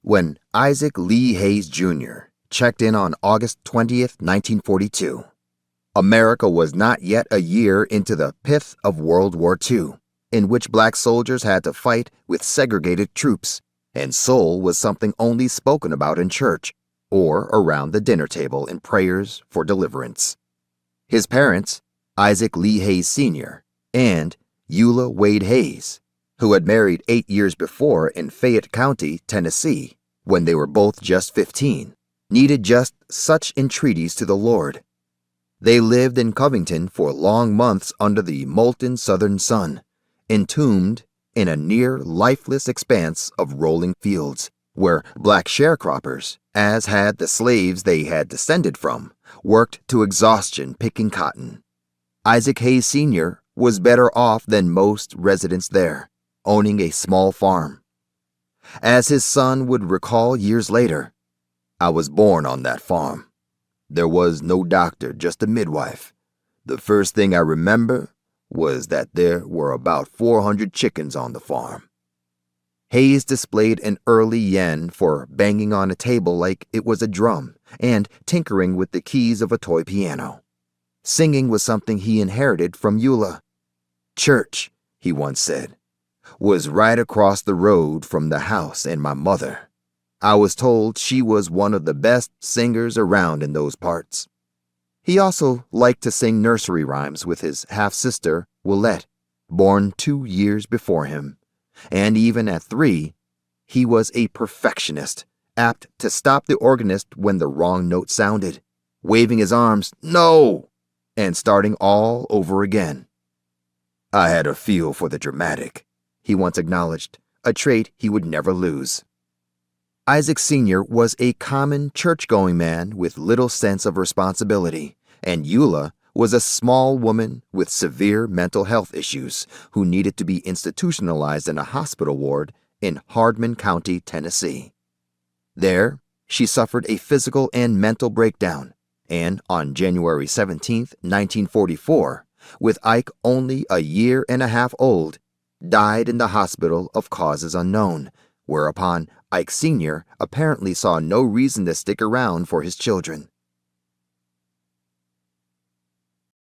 when Isaac Lee Hayes Jr. checked in on August 20th, 1942. America was not yet a year into the pith of World War II, in which black soldiers had to fight with segregated troops, and soul was something only spoken about in church or around the dinner table in prayers for deliverance. His parents, Isaac Lee Hayes Sr. and Eula Wade Hayes, who had married 8 years before in Fayette County, Tennessee, when they were both just 15, needed just such entreaties to the Lord. They lived in Covington for long months under the molten southern sun, entombed in a near lifeless expanse of rolling fields, where black sharecroppers, as had the slaves they had descended from, worked to exhaustion picking cotton. Isaac Hayes Sr. was better off than most residents there, owning a small farm. As his son would recall years later, "I was born on that farm. There was no doctor, just a midwife. The first thing I remember was that there were about 400 chickens on the farm." Hayes displayed an early yen for banging on a table like it was a drum and tinkering with the keys of a toy piano. Singing was something he inherited from Eula. "Church," he once said, "was right across the road from the house and my mother. I was told she was one of the best singers around in those parts." He also liked to sing nursery rhymes with his half-sister, Willette, born 2 years before him. And even at 3, he was a perfectionist, apt to stop the organist when the wrong note sounded, waving his arms, "No!" and starting all over again. "I had a feel for the dramatic," he once acknowledged, a trait he would never lose. Isaac Sr. was a common church-going man with little sense of responsibility, and Eula was a small woman with severe mental health issues who needed to be institutionalized in a hospital ward in Hardman County, Tennessee. There, she suffered a physical and mental breakdown, and on January 17, 1944, with Ike only a year and a half old, died in the hospital of causes unknown, whereupon Ike Sr. apparently saw no reason to stick around for his children.